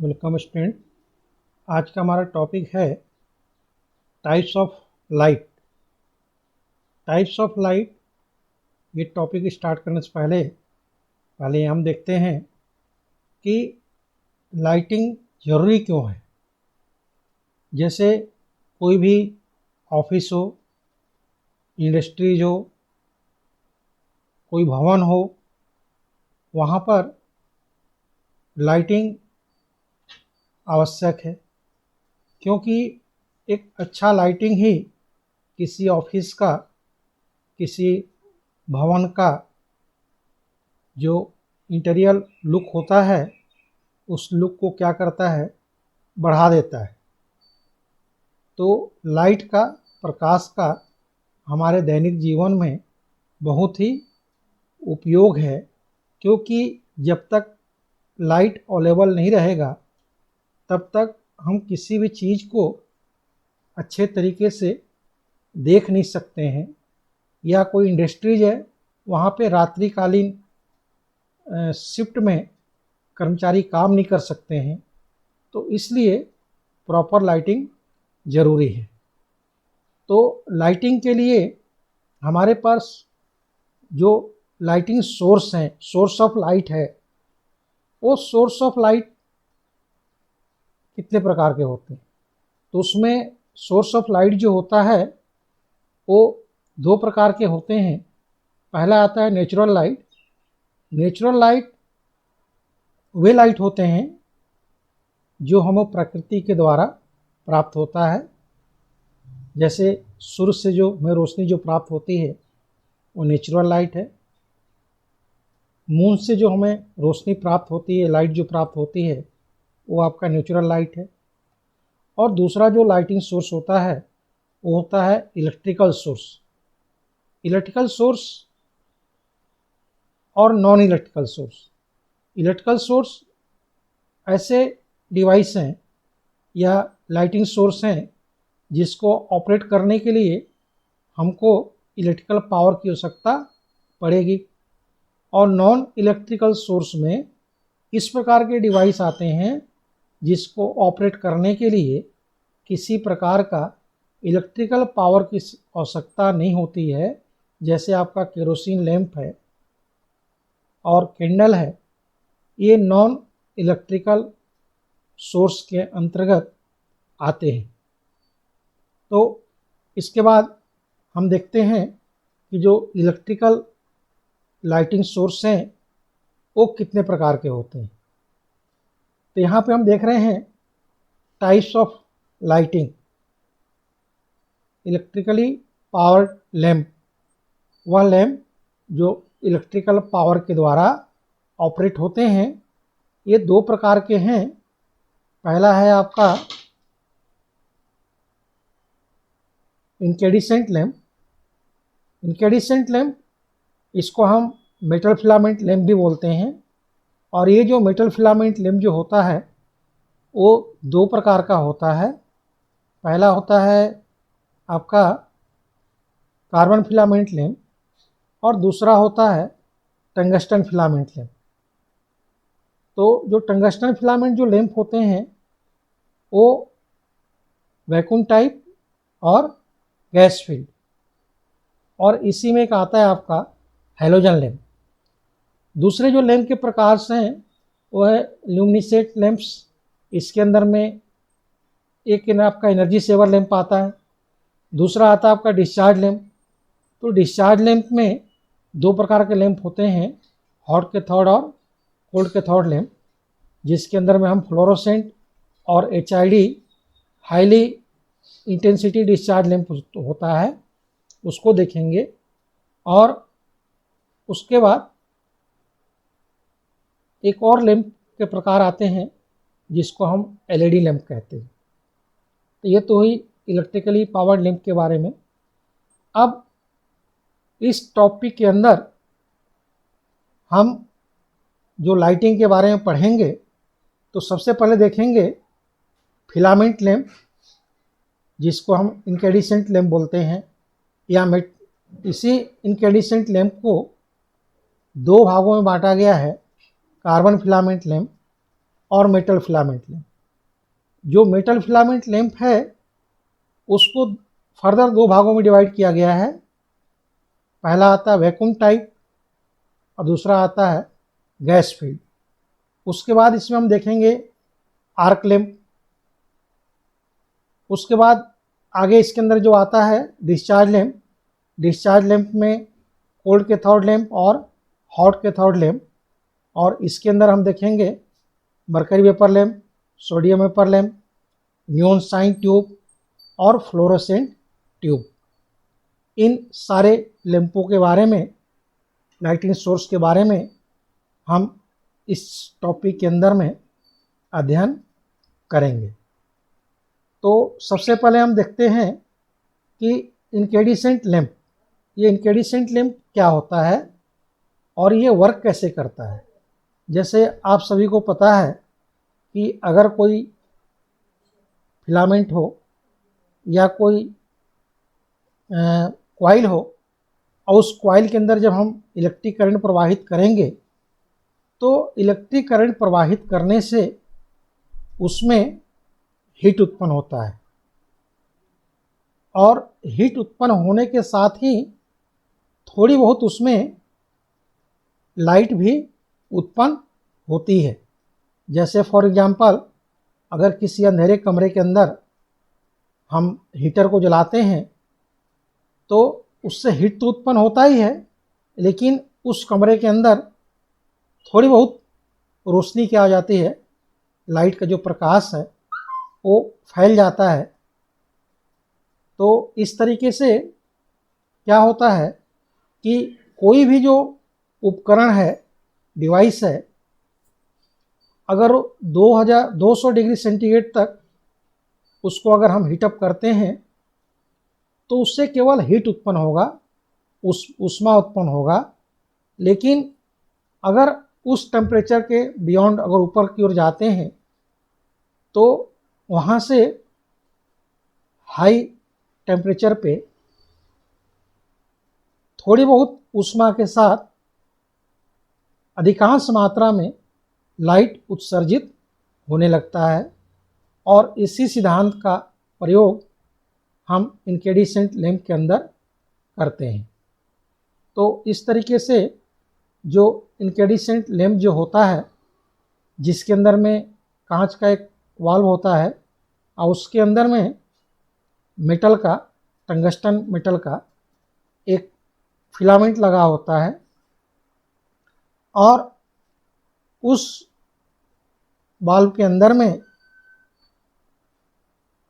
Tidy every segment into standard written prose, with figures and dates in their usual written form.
Welcome student. आज का हमारा टॉपिक है types of light. Types of light, ये टॉपिक स्टार्ट करने से पहले हम देखते हैं कि लाइटिंग ज़रूरी क्यों है। जैसे कोई भी ऑफिस हो, इंडस्ट्रीज हो, कोई भवन हो, वहाँ पर लाइटिंग आवश्यक है, क्योंकि एक अच्छा लाइटिंग ही किसी ऑफिस का, किसी भवन का जो इंटीरियर लुक होता है उस लुक को क्या करता है, बढ़ा देता है। तो लाइट का, प्रकाश का हमारे दैनिक जीवन में बहुत ही उपयोग है, क्योंकि जब तक लाइट अवेलेबल नहीं रहेगा तब तक हम किसी भी चीज़ को अच्छे तरीके से देख नहीं सकते हैं। या कोई इंडस्ट्रीज है, वहाँ पे रात्रिकालीन शिफ्ट में कर्मचारी काम नहीं कर सकते हैं, तो इसलिए प्रॉपर लाइटिंग ज़रूरी है। तो लाइटिंग के लिए हमारे पास जो लाइटिंग सोर्स हैं, सोर्स ऑफ लाइट है, वो सोर्स ऑफ लाइट कितने प्रकार के होते हैं। तो उसमें सोर्स ऑफ लाइट जो होता है वो दो प्रकार के होते हैं। पहला आता है नेचुरल लाइट। नेचुरल लाइट वे लाइट होते हैं जो हमें प्रकृति के द्वारा प्राप्त होता है। जैसे सूर्य से जो हमें रोशनी जो प्राप्त होती है वो नेचुरल लाइट है। मून से जो हमें रोशनी प्राप्त होती है, लाइट जो प्राप्त होती है, वो आपका नेचुरल लाइट है। और दूसरा जो लाइटिंग सोर्स होता है वो होता है इलेक्ट्रिकल सोर्स। इलेक्ट्रिकल सोर्स और non electrical source. Electrical source ऐसे डिवाइस हैं या लाइटिंग सोर्स हैं जिसको ऑपरेट करने के लिए हमको इलेक्ट्रिकल पावर की आवश्यकता पड़ेगी। और नॉन इलेक्ट्रिकल सोर्स में इस प्रकार के डिवाइस आते हैं जिसको ऑपरेट करने के लिए किसी प्रकार का इलेक्ट्रिकल पावर की आवश्यकता नहीं होती है। जैसे आपका केरोसिन लैंप है और कैंडल है, ये नॉन इलेक्ट्रिकल सोर्स के अंतर्गत आते हैं। तो इसके बाद हम देखते हैं कि जो इलेक्ट्रिकल लाइटिंग सोर्स हैं वो कितने प्रकार के होते हैं। तो यहाँ पे हम देख रहे हैं types of lighting. Electrically powered lamp, वह लैंप जो इलेक्ट्रिकल पावर के द्वारा ऑपरेट होते हैं। ये दो प्रकार के हैं। पहला है आपका इनकैंडेसेंट लैंप। इनकैंडेसेंट लैंप, इसको हम मेटल फिलामेंट लैंप भी बोलते हैं। और ये जो मेटल फिलामेंट लैंप जो होता है वो दो प्रकार का होता है। पहला होता है आपका कार्बन फिलामेंट लैंप और दूसरा होता है टंगस्टन फिलामेंट लैंप। तो जो टंगस्टन फिलामेंट जो लैंप होते हैं वो वैक्यूम टाइप और गैस फील्ड, और इसी में एक आता है आपका हैलोजन लैंप। दूसरे जो लैंप के प्रकार से हैं वो है ल्यूमिनेसेंट लैंप्स। इसके अंदर में एक आपका एनर्जी सेवर लैंप आता है, दूसरा आता है आपका डिस्चार्ज लैंप। तो डिस्चार्ज लैंप में दो प्रकार के लैंप होते हैं, हॉट कैथोड और कोल्ड कैथोड लैंप, जिसके अंदर में हम फ्लोरोसेंट और HID highly intensity discharge lamp होता है उसको देखेंगे। और उसके बाद एक और लैंप के प्रकार आते हैं जिसको हम LED लैंप कहते हैं। तो ये तो ही इलेक्ट्रिकली पावर्ड लैंप के बारे में। अब इस टॉपिक के अंदर हम जो लाइटिंग के बारे में पढ़ेंगे तो सबसे पहले देखेंगे फिलामेंट लैंप, जिसको हम इनकैंडेसेंट लैंप बोलते हैं। या इसी इनकैंडेसेंट लैंप को दो भागों में बांटा गया है, कार्बन फिलामेंट लैंप और मेटल फिलामेंट लैंप। जो मेटल फिलामेंट लैंप है उसको फर्दर दो भागों में डिवाइड किया गया है। पहला आता है वैक्यूम टाइप और दूसरा आता है गैस फील्ड। उसके बाद इसमें हम देखेंगे आर्क लैंप। उसके बाद आगे इसके अंदर जो आता है डिस्चार्ज लैंप। डिस्चार्ज लैंप में कोल्ड कैथोड लैंप और हॉट कैथोड लैंप। और इसके अंदर हम देखेंगे mercury vapour lamp, sodium vapour lamp, neon shine tube और फ्लोरोसेंट ट्यूब। इन सारे लैंपों के बारे में, लाइटिंग सोर्स के बारे में हम इस टॉपिक के अंदर में अध्ययन करेंगे। तो सबसे पहले हम देखते हैं कि इनकेडिसेंट लैंप, ये इनकेडिसेंट लैंप क्या होता है और ये वर्क कैसे करता है। जैसे आप सभी को पता है कि अगर कोई फिलामेंट हो या कोई कॉइल हो और उस कॉइल के अंदर जब हम इलेक्ट्रिक करंट प्रवाहित करेंगे तो इलेक्ट्रिक करंट प्रवाहित करने से उसमें हीट उत्पन्न होता है और हीट उत्पन्न होने के साथ ही थोड़ी बहुत उसमें लाइट भी उत्पन्न होती है। जैसे फॉर एग्जांपल अगर किसी अंधेरे कमरे के अंदर हम हीटर को जलाते हैं तो उससे हीट तो उत्पन्न होता ही है, लेकिन उस कमरे के अंदर थोड़ी बहुत रोशनी क्या आ जाती है, लाइट का जो प्रकाश है वो फैल जाता है। तो इस तरीके से क्या होता है कि कोई भी जो उपकरण है, डिवाइस है, अगर 200 डिग्री सेंटीग्रेड तक उसको अगर हम हीटअप करते हैं तो उससे केवल हीट उत्पन्न होगा, ऊष्मा उत्पन्न होगा। लेकिन अगर उस टेम्परेचर के बियॉन्ड अगर ऊपर की ओर जाते हैं तो वहाँ से हाई टेम्परेचर पे थोड़ी बहुत ऊष्मा के साथ अधिकांश मात्रा में लाइट उत्सर्जित होने लगता है और इसी सिद्धांत का प्रयोग हम इनकेडिसेंट लैंप के अंदर करते हैं। तो इस तरीके से जो इनकेडिसेंट लैंप जो होता है, जिसके अंदर में कांच का एक वाल्व होता है और उसके अंदर में मेटल का, टंगस्टन मेटल का एक फिलामेंट लगा होता है और उस वाल्व के अंदर में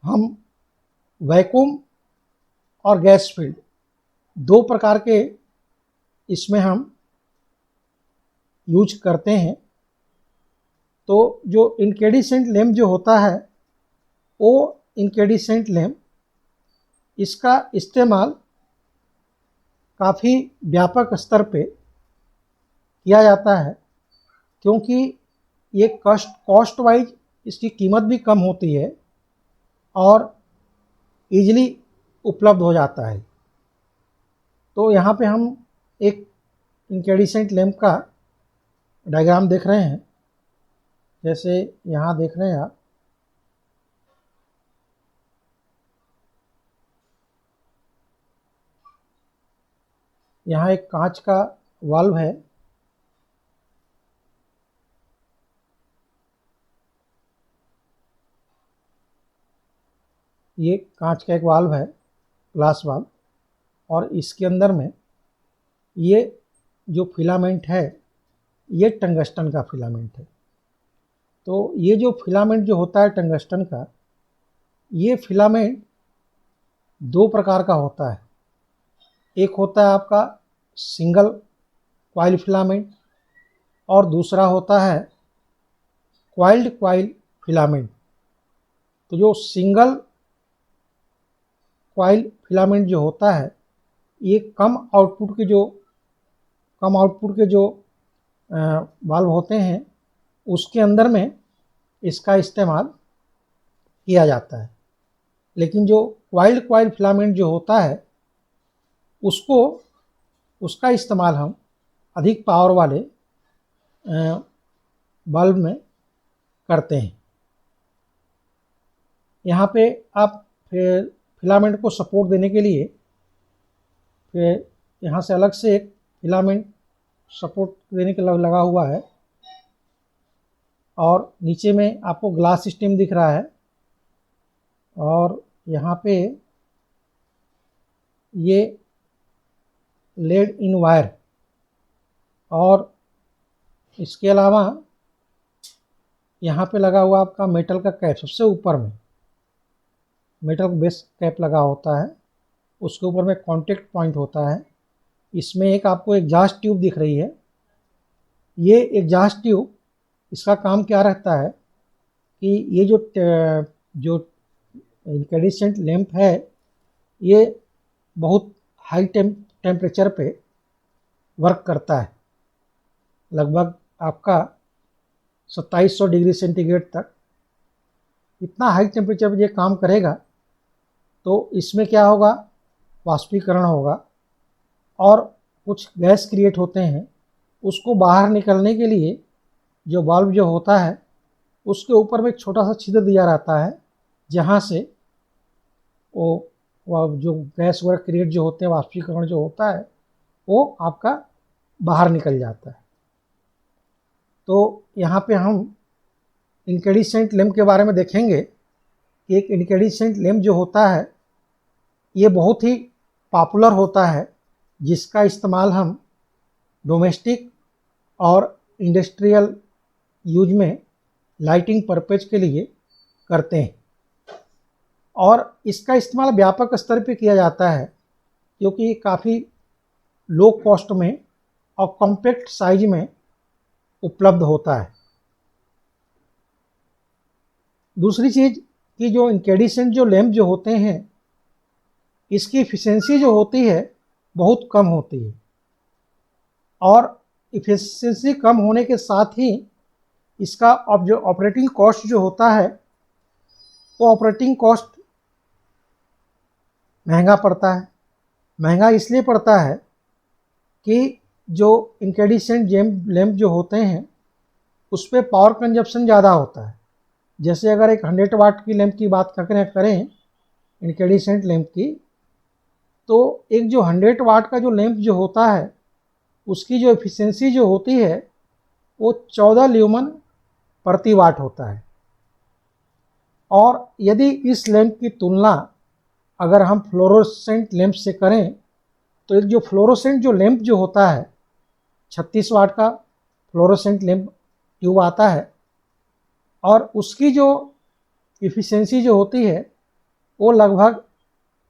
हम वैक्यूम और गैस फील्ड दो प्रकार के इसमें हम यूज करते हैं। तो जो इनकेडिसेंट लैंप जो होता है वो इनकेडिसेंट लैंप, इसका इस्तेमाल काफ़ी व्यापक स्तर पे किया जाता है क्योंकि ये कॉस्ट वाइज इसकी कीमत भी कम होती है और ईजिली उपलब्ध हो जाता है। तो यहाँ पे हम एक इनकेडिसेंट लैंप का डायग्राम देख रहे हैं। जैसे यहाँ देख रहे हैं आप, यहाँ एक कांच का वाल्व है। ये कांच का एक वाल्व है, ग्लास वाल्व, और इसके अंदर में ये जो फिलामेंट है ये टंगस्टन का फिलामेंट है। तो ये जो फिलामेंट जो होता है टंगस्टन का, ये फिलामेंट दो प्रकार का होता है। एक होता है आपका सिंगल कॉइल फिलामेंट और दूसरा होता है कॉइल्ड कॉइल फिलामेंट। तो जो सिंगल कॉइल फिलामेंट जो होता है ये कम आउटपुट के जो वाल्व होते हैं उसके अंदर में इसका इस्तेमाल किया जाता है। लेकिन जो कॉइल्ड कॉइल फिलामेंट जो होता है उसका इस्तेमाल हम अधिक पावर वाले बल्ब में करते हैं। यहाँ पे आप फिलामेंट को सपोर्ट देने के लिए फिर यहाँ से अलग से एक फिलामेंट सपोर्ट देने के लिए लगा हुआ है, और नीचे में आपको ग्लास स्टेम दिख रहा है, और यहाँ पे ये लेड इन वायर, और इसके अलावा यहाँ पे लगा हुआ आपका मेटल का कैप, सबसे ऊपर में मेटल बेस कैप लगा होता है, उसके ऊपर में कॉन्टेक्ट पॉइंट होता है। इसमें एक आपको एग्जॉस्ट ट्यूब दिख रही है। ये एग्जॉस्ट ट्यूब, इसका काम क्या रहता है कि ये जो इनकैंडेसेंट लैंप है, ये बहुत हाई टेम्परेचर पे वर्क करता है, लगभग आपका 2700 डिग्री सेंटीग्रेड तक। इतना हाई टेम्परेचर पे ये काम करेगा तो इसमें क्या होगा, वाष्पीकरण होगा और कुछ गैस क्रिएट होते हैं। उसको बाहर निकलने के लिए जो वाल्व जो होता है उसके ऊपर में एक छोटा सा छिद्र दिया रहता है, जहाँ से वो जो गैस वगैरह क्रिएट जो होते हैं, वाष्पीकरण जो होता है, वो आपका बाहर निकल जाता है। तो यहाँ पे हम इनकैंडेसेंट लैंप के बारे में देखेंगे कि एक इनकैंडेसेंट लैंप जो होता है ये बहुत ही पॉपुलर होता है, जिसका इस्तेमाल हम डोमेस्टिक और इंडस्ट्रियल यूज में लाइटिंग पर्पज के लिए करते हैं। और इसका इस्तेमाल व्यापक स्तर पे किया जाता है क्योंकि ये काफ़ी लो कॉस्ट में और कॉम्पैक्ट साइज में उपलब्ध होता है। दूसरी चीज़ कि जो इनकैंडेसेंट जो लैंप जो होते हैं, इसकी एफिशिएंसी जो होती है बहुत कम होती है, और एफिशिएंसी कम होने के साथ ही इसका अब जो ऑपरेटिंग कॉस्ट जो होता है, वो ऑपरेटिंग कॉस्ट महंगा पड़ता है। महंगा इसलिए पड़ता है कि जो इनकैंडेसेंट लैंप जो होते हैं उस पर पावर कंजप्शन ज़्यादा होता है। जैसे अगर एक 100 वाट की लैंप की बात करें इनकैंडेसेंट लैंप की, तो एक जो 100 वाट का जो लैंप जो होता है उसकी जो एफिशिएंसी जो होती है वो 14 ल्यूमन प्रति वाट होता है। और यदि इस लैंप की तुलना अगर हम फ्लोरोसेंट लैंप से करें, तो एक जो फ्लोरोसेंट जो लैंप जो होता है 36 वाट का फ्लोरोसेंट लैंप ट्यूब आता है, और उसकी जो एफिशिएंसी जो होती है वो लगभग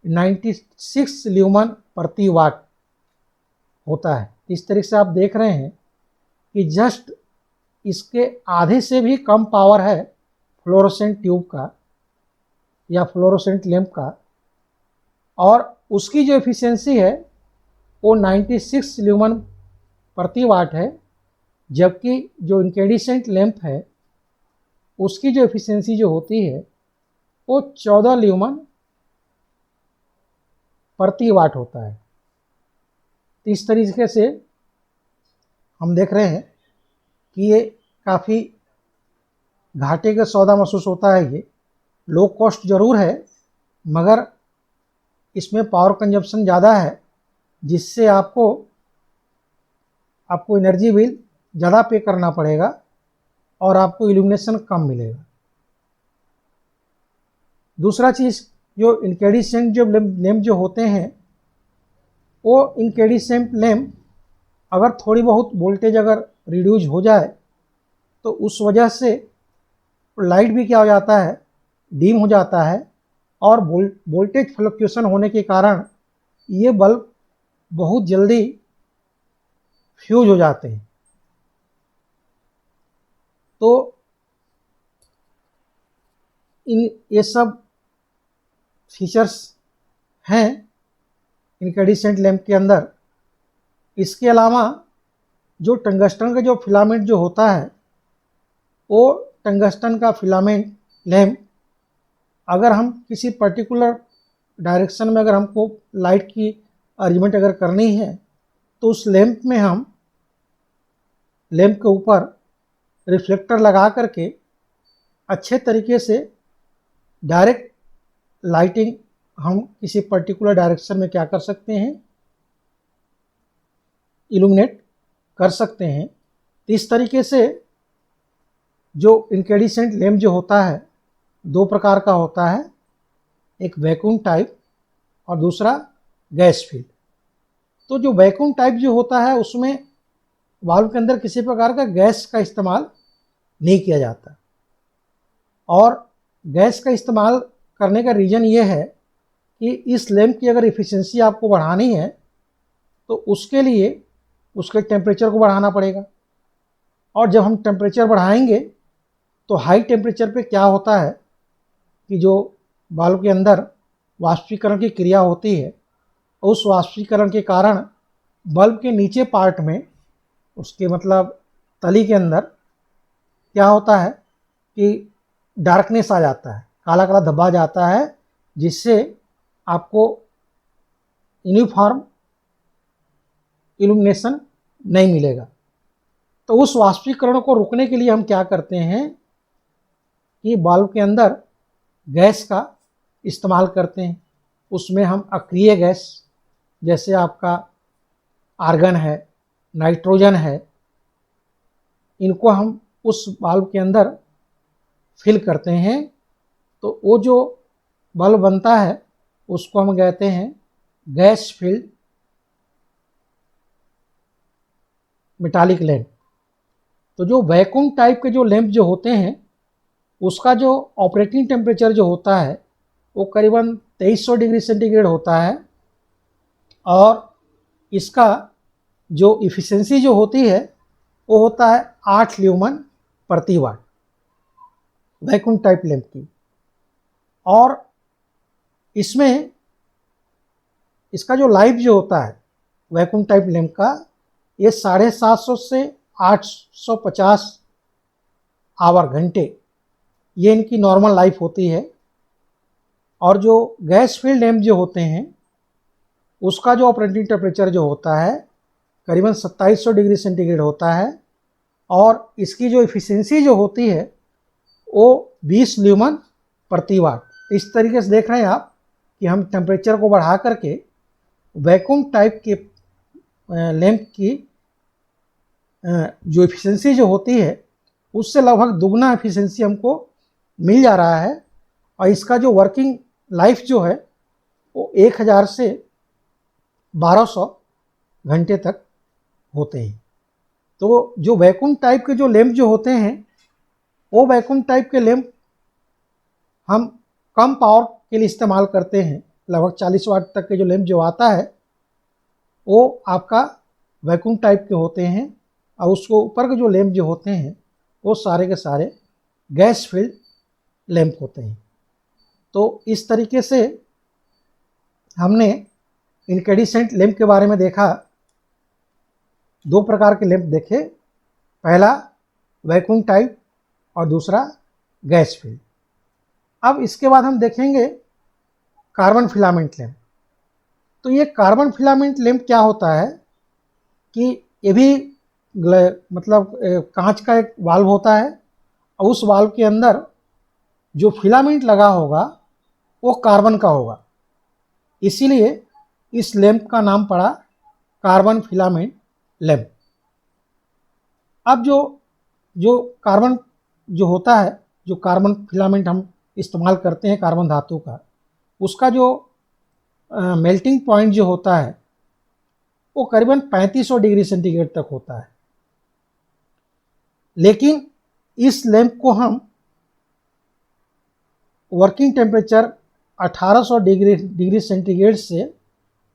96 ल्यूमन प्रति वाट होता है। इस तरीके से आप देख रहे हैं कि जस्ट इसके आधे से भी कम पावर है फ्लोरोसेंट ट्यूब का या फ्लोरोसेंट लैंप का, और उसकी जो एफिशिएंसी है वो 96 ल्यूमन प्रति वाट है। जबकि जो इनकैंडेसेंट लैंप है उसकी जो एफिशिएंसी जो होती है वो 14 ल्यूमन प्रति वाट होता है। इस तरीके से हम देख रहे हैं कि ये काफ़ी घाटे का सौदा महसूस होता है। ये लो कॉस्ट ज़रूर है, मगर इसमें पावर कंजप्शन ज़्यादा है, जिससे आपको एनर्जी बिल ज़्यादा पे करना पड़ेगा और आपको इल्यूमिनेशन कम मिलेगा। दूसरा चीज़, जो इनकैंडेसेंट जो लैंप जो होते हैं, वो इनकैंडेसेंट लैंप अगर थोड़ी बहुत वोल्टेज अगर रिड्यूज हो जाए तो उस वजह से लाइट भी क्या हो जाता है, डीम हो जाता है, और वोल्टेज फ्लक्चुएशन होने के कारण ये बल्ब बहुत जल्दी फ्यूज हो जाते हैं। तो ये सब फीचर्स हैं इनकैंडेसेंट लैंप के अंदर। इसके अलावा जो टंगस्टन का जो फिलामेंट जो होता है, वो टंगस्टन का फिलामेंट लैंप अगर हम किसी पर्टिकुलर डायरेक्शन में अगर हमको लाइट की अरेंजमेंट अगर करनी है, तो उस लैंप में हम लैंप के ऊपर रिफ्लेक्टर लगा करके अच्छे तरीके से डायरेक्ट लाइटिंग हम किसी पर्टिकुलर डायरेक्शन में क्या कर सकते हैं, इल्यूमिनेट कर सकते हैं। तो इस तरीके से जो इनकैंडेसेंट लैंप जो होता है दो प्रकार का होता है, एक वैक्यूम टाइप और दूसरा गैस फील्ड। तो जो वैक्यूम टाइप जो होता है उसमें वाल्व के अंदर किसी प्रकार का गैस का इस्तेमाल नहीं किया जाता, और गैस का इस्तेमाल करने का रीज़न ये है कि इस लैंप की अगर एफिशिएंसी आपको बढ़ानी है तो उसके लिए उसके टेम्परेचर को बढ़ाना पड़ेगा, और जब हम टेम्परेचर बढ़ाएंगे तो हाई टेम्परेचर पे क्या होता है कि जो वाल्व के अंदर वाष्पीकरण की क्रिया होती है, उस वाष्पीकरण के कारण बल्ब के नीचे पार्ट में, उसके मतलब तली के अंदर क्या होता है कि डार्कनेस आ जाता है, काला काला धब्बा जाता है, जिससे आपको यूनिफॉर्म इल्यूमिनेशन नहीं मिलेगा। तो उस वाष्पीकरण को रोकने के लिए हम क्या करते हैं कि बल्ब के अंदर गैस का इस्तेमाल करते हैं। उसमें हम अक्रिय गैस जैसे आपका आर्गन है, नाइट्रोजन है, इनको हम उस बल्ब के अंदर फिल करते हैं। तो वो जो बल्ब बनता है उसको हम कहते हैं गैस फिल्ड मेटालिक लैंप। तो जो वैक्यूम टाइप के जो लैंप जो होते हैं उसका जो ऑपरेटिंग टेम्परेचर जो होता है वो करीबन 2300 डिग्री सेंटीग्रेड होता है, और इसका जो इफ़िशियंसी जो होती है वो होता है 8 ल्यूमन प्रति वाट वैक्यूम टाइप लैंप की। और इसमें इसका जो लाइफ जो होता है वैक्यूम टाइप लैंप का, ये 750 से 850 आवर घंटे, ये इनकी नॉर्मल लाइफ होती है। और जो गैस फील्ड लैंप जो होते हैं उसका जो ऑपरेटिंग टेम्परेचर जो होता है करीबन 2700 डिग्री सेंटीग्रेड होता है, और इसकी जो इफ़िशियंसी जो होती है वो 20 ल्यूमन प्रति वाट। इस तरीके से देख रहे हैं आप कि हम टेम्परेचर को बढ़ा करके वैक्यूम टाइप के लैंप की जो इफ़िशियंसी जो होती है उससे लगभग दुगना एफिशिएंसी हमको मिल जा रहा है, और इसका जो वर्किंग लाइफ जो है वो 1000 से 1200 घंटे तक होते हैं। तो जो वैक्यूम टाइप के जो लैंप जो होते हैं वो वैक्यूम टाइप के लैंप हम कम पावर के लिए इस्तेमाल करते हैं। लगभग 40 वाट तक के जो लैंप जो आता है वो आपका वैक्यूम टाइप के होते हैं, और उसको ऊपर के जो लैंप जो होते हैं वो सारे के सारे गैस फील्ड लैंप होते हैं। तो इस तरीके से हमने इनकैंडेसेंट लैंप के बारे में देखा। दो प्रकार के लैंप देखे, पहला वैक्यूम टाइप और दूसरा गैस फील्ड। अब इसके बाद हम देखेंगे कार्बन फिलामेंट लैंप। तो ये कार्बन फिलामेंट लैंप क्या होता है कि ये भी मतलब कांच का एक वाल्व होता है, और उस वाल्व के अंदर जो फिलामेंट लगा होगा वो कार्बन का होगा, इसीलिए इस लैंप का नाम पड़ा कार्बन फिलामेंट लैंप। अब जो जो कार्बन जो होता है, जो कार्बन फिलामेंट हम इस्तेमाल करते हैं कार्बन धातु का, उसका जो मेल्टिंग पॉइंट जो होता है वो करीबन 3500 डिग्री सेंटीग्रेड तक होता है। लेकिन इस लैंप को हम वर्किंग टेम्परेचर 1800 डिग्री सेंटीग्रेड से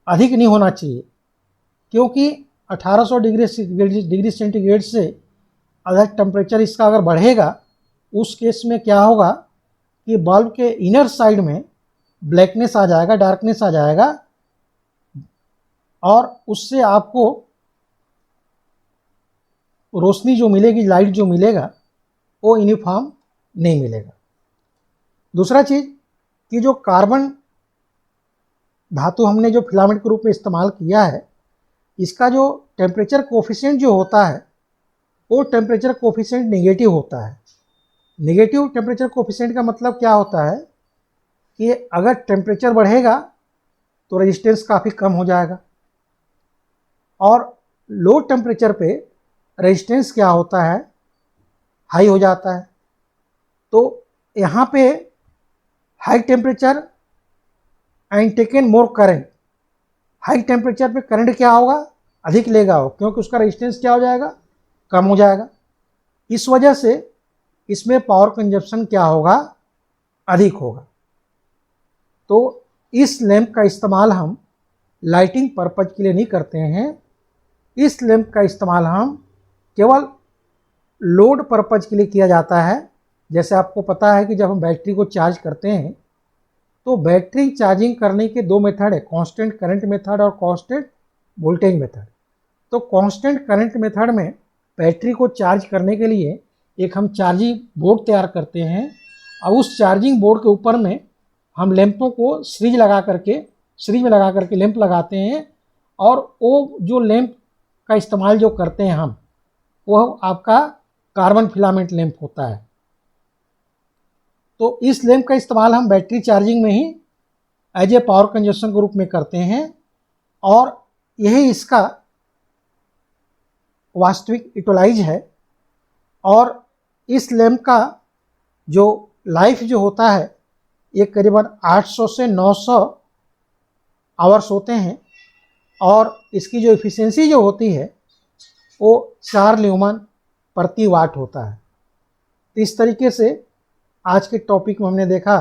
अधिक नहीं होना चाहिए, क्योंकि 1800 डिग्री सेंटीग्रेड से अधिक टेम्परेचर इसका अगर बढ़ेगा उस केस में क्या होगा कि बल्ब के इनर साइड में ब्लैकनेस आ जाएगा, डार्कनेस आ जाएगा, और उससे आपको रोशनी जो मिलेगी, लाइट जो मिलेगा वो यूनिफॉर्म नहीं मिलेगा। दूसरा चीज़ कि जो कार्बन धातु हमने जो फिलामेंट के रूप में इस्तेमाल किया है, इसका जो टेम्परेचर कोफिशिएंट जो होता है वो टेम्परेचर कोफिशिएंट नेगेटिव होता है। नेगेटिव टेम्परेचर कोफिशिएंट का मतलब क्या होता है कि अगर टेम्परेचर बढ़ेगा तो रेजिस्टेंस काफ़ी कम हो जाएगा, और लो टेम्परेचर पे रेजिस्टेंस क्या होता है, हाई हो जाता है। तो यहाँ पे high temperature and taken more current, high temperature पे करंट क्या होगा, अधिक लेगा हो, क्योंकि उसका रेजिस्टेंस क्या हो जाएगा, कम हो जाएगा। इस वजह से इसमें पावर कंजप्शन क्या होगा, अधिक होगा। तो इस लैंप का इस्तेमाल हम लाइटिंग पर्पज के लिए नहीं करते हैं, इस लैंप का इस्तेमाल हम केवल लोड पर्पज के लिए किया जाता है। जैसे आपको पता है कि जब हम बैटरी को चार्ज करते हैं तो बैटरी चार्जिंग करने के दो मेथड है, कांस्टेंट करंट मेथड और कांस्टेंट वोल्टेज मेथड। तो कांस्टेंट करंट मेथड में बैटरी को चार्ज करने के लिए एक हम चार्जिंग बोर्ड तैयार करते हैं, और उस चार्जिंग बोर्ड के ऊपर में हम लैंपों को सीरीज में लगा करके लैंप लगाते हैं, और वो जो लैंप का इस्तेमाल जो करते हैं हम, वो आपका कार्बन फिलामेंट लैंप होता है। तो इस लैंप का इस्तेमाल हम बैटरी चार्जिंग में ही एज ए पावर कंजप्शन के रूप में करते हैं, और यही इसका वास्तविक यूटिलाइज है। और इस लैंप का जो लाइफ जो होता है ये करीबन 800 से 900 आवर्स होते हैं, और इसकी जो एफिशिएंसी जो होती है वो 4 ल्यूमन प्रति वाट होता है। तो इस तरीके से आज के टॉपिक में हमने देखा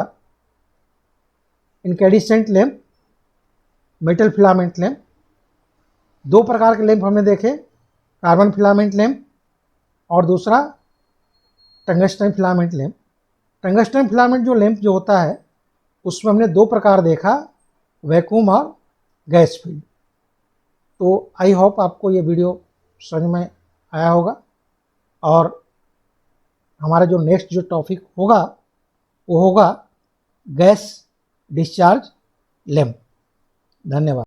incandescent lamp, metal filament lamp. दो प्रकार के लैंप हमने देखे, कार्बन फिलामेंट लैंप और दूसरा tungsten filament lamp. Tungsten filament जो लैंप जो होता है उसमें हमने दो प्रकार देखा, वैक्यूम और गैस फील्ड। तो आई होप आपको ये वीडियो समझ में आया होगा, और हमारा जो नेक्स्ट जो टॉपिक होगा वो होगा गैस डिस्चार्ज लैंप। धन्यवाद।